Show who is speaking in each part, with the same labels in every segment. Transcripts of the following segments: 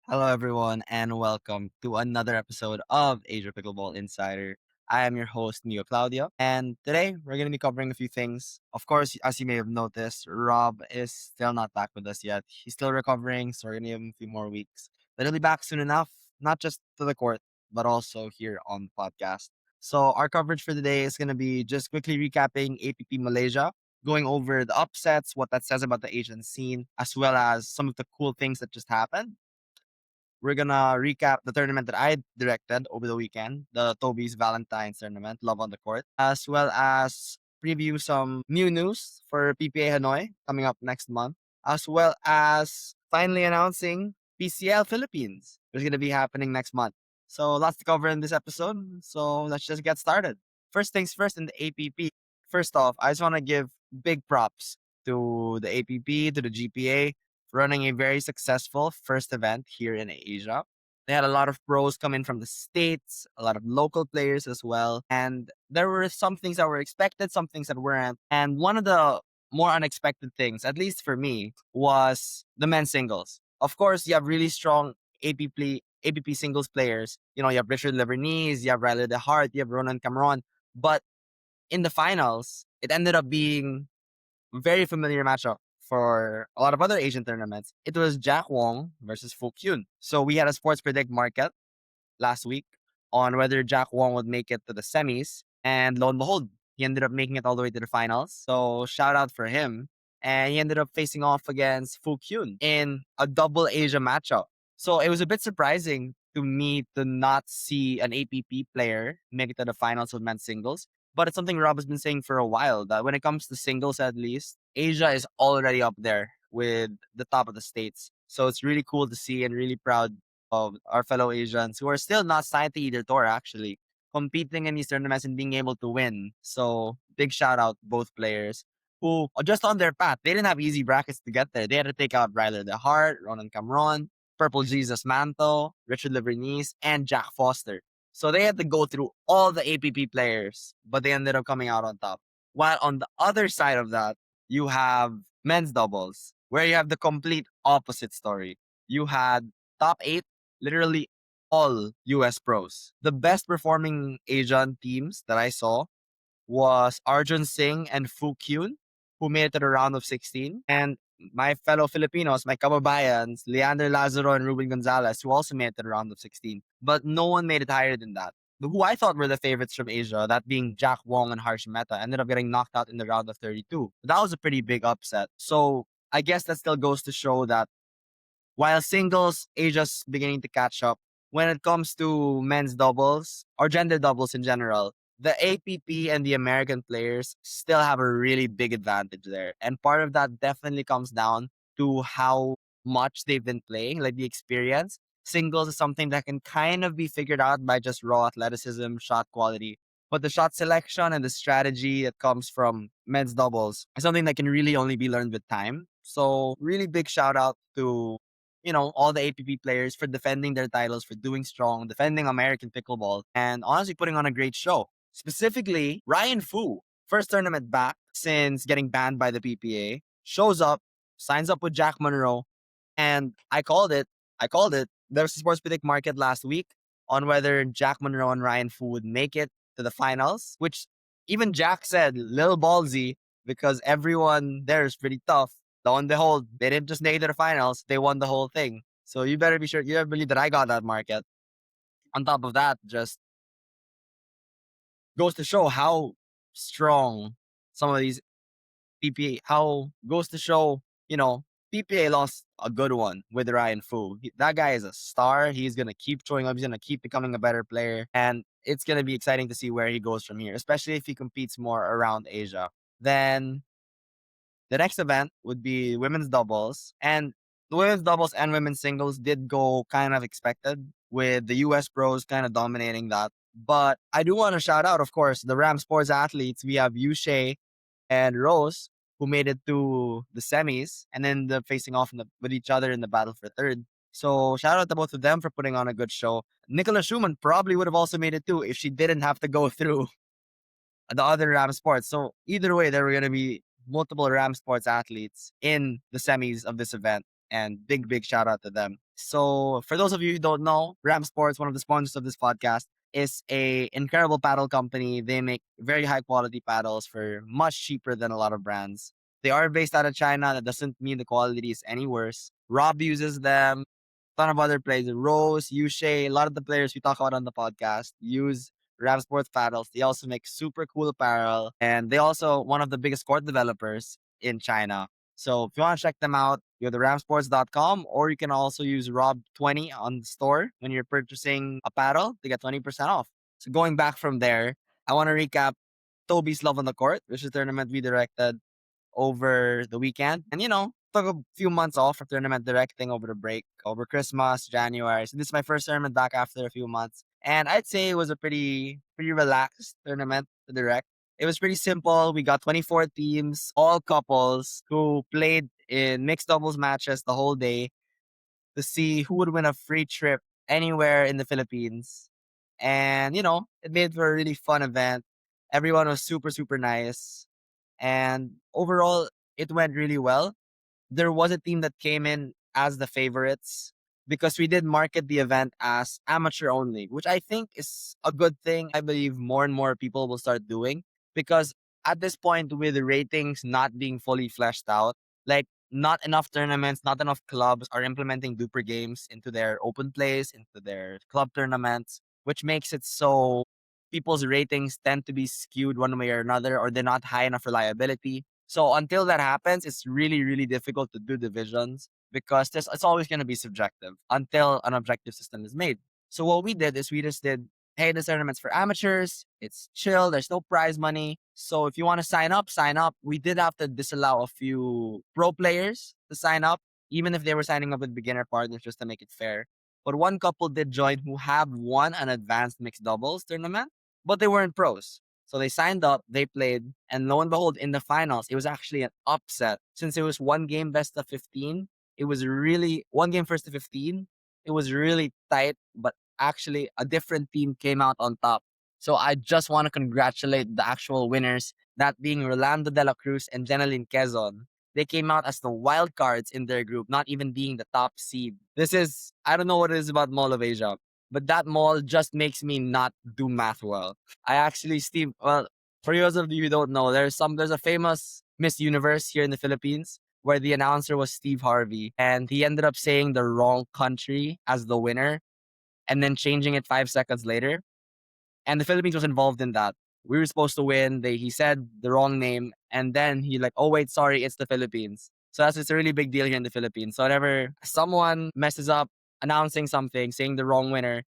Speaker 1: Hello, everyone, and welcome to another episode of Asia Pickleball Insider. I am your host, Migo Claudio, and today we're going to be covering a few things. Of course, as you may have noticed, Rob is still not back with us yet. He's still recovering, so we're going to give him a few more weeks. But he'll be back soon enough, not just to the court, but also here on the podcast. So, our coverage for today is going to be just quickly recapping APP Malaysia, going over the upsets, what that says about the Asian scene, as well as some of the cool things that just happened. We're gonna recap the tournament that I directed over the weekend, the Toby's Valentine's tournament, Love on the Court, as well as preview some new news for PPA Hanoi coming up next month, as well as finally announcing PCL Philippines, which is gonna be happening next month. So lots to cover in this episode. So let's just get started. First things first in the APP. First off, I just want to give big props to the APP, to the GPA, running a very successful first event here in Asia. They had a lot of pros come in from the States, a lot of local players as well. And there were some things that were expected, some things that weren't. And one of the more unexpected things, at least for me, was the men's singles. Of course, you have really strong APP singles players. You have Richard Lebanese, you have Riley DeHart, you have Ronan Cameron. But in the finals, it ended up being very familiar matchup for a lot of other Asian tournaments. It was Jack Wong versus Phuc Nguyen. So we had a sports predict market last week on whether Jack Wong would make it to the semis. And lo and behold, he ended up making it all the way to the finals. So shout out for him. And he ended up facing off against Phuc Nguyen in a double Asia matchup. So it was a bit surprising to me to not see an APP player make it to the finals of men's singles. But it's something Rob has been saying for a while that when it comes to singles, at least, Asia is already up there with the top of the states. So it's really cool to see and really proud of our fellow Asians who are still not signed to either tour, actually, competing in these tournaments and being able to win. So big shout out both players who are just on their path. They didn't have easy brackets to get there. They had to take out Ryler DeHart, Ronan Cameron, Purple Jesus Manto, Richard Lebanese, and Jack Foster. So they had to go through all the APP players, but they ended up coming out on top. While on the other side of that, you have men's doubles, where you have the complete opposite story. You had top eight, literally all US pros. The best performing Asian teams that I saw was Arjun Singh and Phuc Nguyen, who made it to the round of 16. And my fellow Filipinos, my kababayans, Leander Lazaro and Ruben Gonzalez, who also made it to the round of 16. But no one made it higher than that. Who I thought were the favorites from Asia, that being Jack Wong and Harsh Mehta, ended up getting knocked out in the round of 32. That was a pretty big upset. So I guess that still goes to show that while singles, Asia's beginning to catch up. When it comes to men's doubles or gender doubles in general, the APP and the American players still have a really big advantage there. And part of that definitely comes down to how much they've been playing, like the experience. Singles is something that can kind of be figured out by just raw athleticism, shot quality. But the shot selection and the strategy that comes from men's doubles is something that can really only be learned with time. So, really big shout out to all the APP players for defending their titles, for doing strong, defending American pickleball, and honestly putting on a great show. Specifically, Ryan Fu, first tournament back since getting banned by the PPA, shows up, signs up with Jack Monroe, and I called it. I called it. There was a sports predict market last week on whether Jack Monroe and Ryan Fu would make it to the finals, which even Jack said, little ballsy, because everyone there is pretty tough. Lo and behold, they didn't just make it to the finals, they won the whole thing. So you better be sure, you better believe that I got that market. On top of that, just goes to show how strong some of these PPA, how goes to show, PPA lost a good one with Ryan Fu. That guy is a star. He's going to keep showing up. He's going to keep becoming a better player. And it's going to be exciting to see where he goes from here, especially if he competes more around Asia. Then the next event would be women's doubles. And the women's doubles and women's singles did go kind of expected with the US pros kind of dominating that. But I do want to shout out, of course, the Ram Sports athletes. We have Yushe and Rose, who made it to the semis and then the facing off with each other in the battle for third. So shout out to both of them for putting on a good show. Nicola Schumann probably would have also made it too if she didn't have to go through the other Ram Sports. So either way, there were going to be multiple Ram Sports athletes in the semis of this event. And big shout out to them. So for those of you who don't know, Ram Sports, one of the sponsors of this podcast, is a incredible paddle company. They make very high quality paddles for much cheaper than a lot of brands. They are based out of China. That doesn't mean the quality is any worse. Rob uses them. Ton of other players, Rose, Yushay, a lot of the players we talk about on the podcast use Ram Sports paddles. They also make super cool apparel, and they also one of the biggest court developers in China. So if you want to check them out, you go to ramsports.com, or you can also use Rob20 on the store when you're purchasing a paddle to get 20% off. So going back from there, I want to recap Toby's Love on the Court, which is a tournament we directed over the weekend. And, took a few months off for tournament directing over the break, over Christmas, January. So this is my first tournament back after a few months. And I'd say it was a pretty relaxed tournament to direct. It was pretty simple. We got 24 teams, all couples who played in mixed doubles matches the whole day to see who would win a free trip anywhere in the Philippines. And, it made for a really fun event. Everyone was super, super nice. And overall, it went really well. There was a team that came in as the favorites because we did market the event as amateur only, which I think is a good thing. I believe more and more people will start doing because at this point, with the ratings not being fully fleshed out, like not enough tournaments, not enough clubs are implementing duper games into their open plays, into their club tournaments, which makes it so people's ratings tend to be skewed one way or another, or they're not high enough reliability. So until that happens, it's really, really difficult to do divisions because it's always going to be subjective until an objective system is made. So what we did is we just did, hey, this tournament's for amateurs. It's chill. There's no prize money. So if you want to sign up, sign up. We did have to disallow a few pro players to sign up, even if they were signing up with beginner partners just to make it fair. But one couple did join who have won an advanced mixed doubles tournament, but they weren't pros. So they signed up, they played, and lo and behold, in the finals, it was actually an upset. Since it was one game best of 15, it was really one game first to 15. It was really tight, but actually a different team came out on top. So I just want to congratulate the actual winners, that being Rolando de la Cruz and Genalyn Quezon. They came out as the wild cards in their group, not even being the top seed. I don't know what it is about Mall of Asia, but that mall just makes me not do math well. I actually, Steve, well, for those of you who don't know, there's a famous Miss Universe here in the Philippines where the announcer was Steve Harvey, and he ended up saying the wrong country as the winner and then changing it 5 seconds later. And the Philippines was involved in that. We were supposed to win. He said the wrong name, and then he like, oh wait, sorry, it's the Philippines. So it's a really big deal here in the Philippines. So whenever someone messes up announcing something, saying the wrong winner,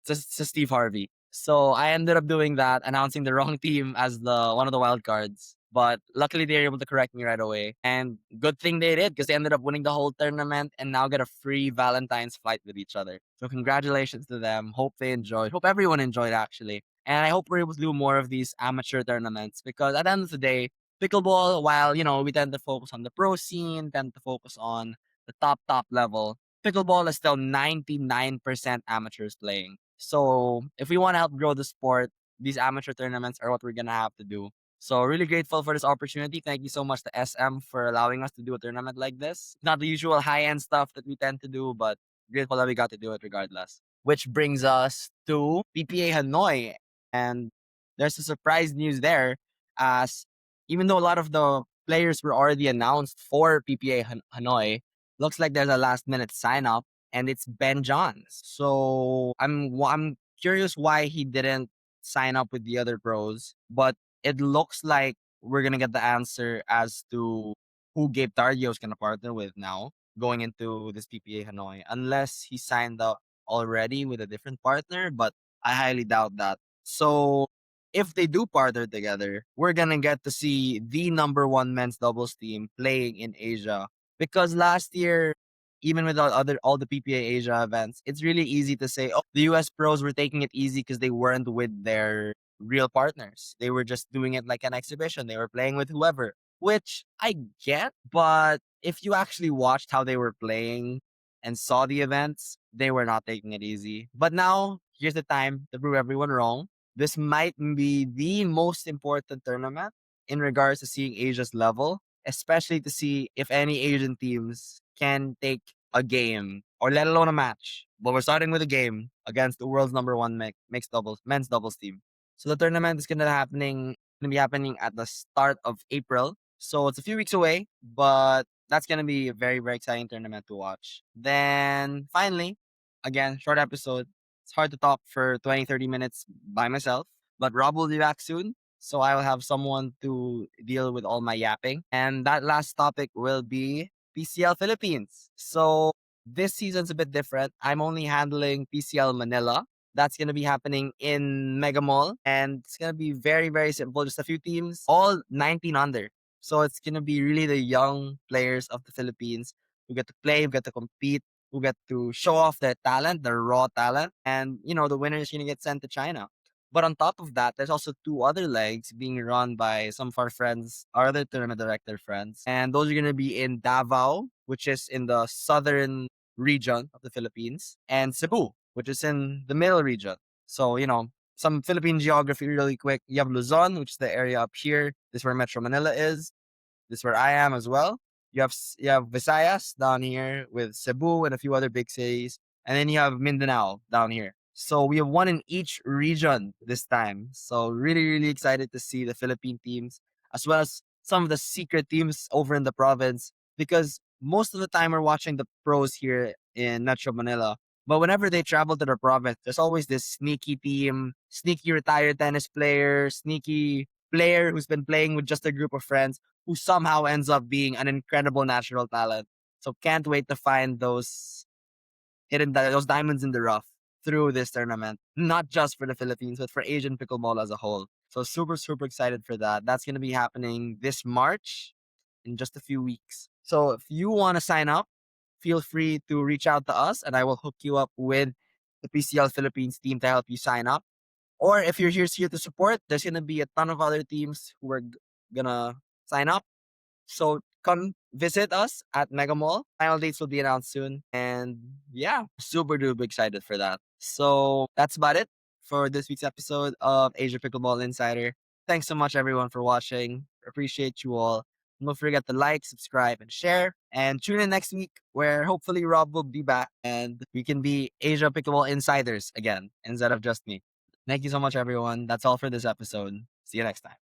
Speaker 1: to Steve Harvey. So I ended up doing that, announcing the wrong team as the one of the wild cards. But luckily they were able to correct me right away. And good thing they did because they ended up winning the whole tournament and now get a free Valentine's flight with each other. So congratulations to them. Hope they enjoyed. Hope everyone enjoyed actually. And I hope we're able to do more of these amateur tournaments because at the end of the day, pickleball, while we tend to focus on the pro scene, tend to focus on the top level, pickleball is still 99% amateurs playing. So if we want to help grow the sport, these amateur tournaments are what we're gonna have to do. So really grateful for this opportunity. Thank you so much to SM for allowing us to do a tournament like this. Not the usual high end stuff that we tend to do, but grateful that we got to do it regardless. Which brings us to PPA Hanoi. And there's a surprise news there, as even though a lot of the players were already announced for PPA Hanoi, looks like there's a last minute sign up and it's Ben Johns. So I'm curious why he didn't sign up with the other pros, but it looks like we're gonna get the answer as to who Gabe Tardio is gonna partner with now going into this PPA Hanoi, unless he signed up already with a different partner, but I highly doubt that. So if they do partner together, we're gonna get to see the number one men's doubles team playing in Asia. Because last year, even with all the PPA Asia events, it's really easy to say, oh, the US pros were taking it easy because they weren't with their real partners. They were just doing it like an exhibition. They were playing with whoever, which I get. But if you actually watched how they were playing and saw the events, they were not taking it easy. But now, here's the time to prove everyone wrong. This might be the most important tournament in regards to seeing Asia's level, especially to see if any Asian teams can take a game or let alone a match. But we're starting with a game against the world's number one mixed doubles, men's doubles team. So the tournament is gonna be happening at the start of April. So it's a few weeks away, but that's gonna be a very, very exciting tournament to watch. Then finally, again, short episode. It's hard to talk for 20, 30 minutes by myself, but Rob will be back soon. So I will have someone to deal with all my yapping. And that last topic will be PCL Philippines. So this season's a bit different. I'm only handling PCL Manila. That's going to be happening in Mega Mall. And it's going to be very, very simple. Just a few teams, all 19 under. So it's going to be really the young players of the Philippines who get to play, who get to compete, who get to show off their talent, their raw talent. And, the winner is going to get sent to China. But on top of that, there's also two other legs being run by some of our friends, our other tournament director friends. And those are going to be in Davao, which is in the southern region of the Philippines, and Cebu, which is in the middle region. So, some Philippine geography really quick. You have Luzon, which is the area up here. This is where Metro Manila is. This is where I am as well. You have Visayas down here with Cebu and a few other big cities, and then you have Mindanao down here. So we have one in each region this time. So really, really excited to see the Philippine teams as well as some of the secret teams over in the province because most of the time we're watching the pros here in Metro Manila. But whenever they travel to the province, there's always this sneaky team, sneaky retired tennis player, sneaky player who's been playing with just a group of friends who somehow ends up being an incredible natural talent. So can't wait to find those diamonds in the rough through this tournament, not just for the Philippines, but for Asian pickleball as a whole. So super, super excited for that. That's going to be happening this March in just a few weeks. So if you want to sign up, feel free to reach out to us and I will hook you up with the PCL Philippines team to help you sign up. Or if you're here to support, there's going to be a ton of other teams who are going to sign up. So come visit us at Mega Mall. Final dates will be announced soon. And yeah, super duper excited for that. So that's about it for this week's episode of Asia Pickleball Insider. Thanks so much everyone for watching. Appreciate you all. Don't forget to like, subscribe, and share. And tune in next week where hopefully Rob will be back and we can be Asia Pickleball Insiders again instead of just me. Thank you so much, everyone. That's all for this episode. See you next time.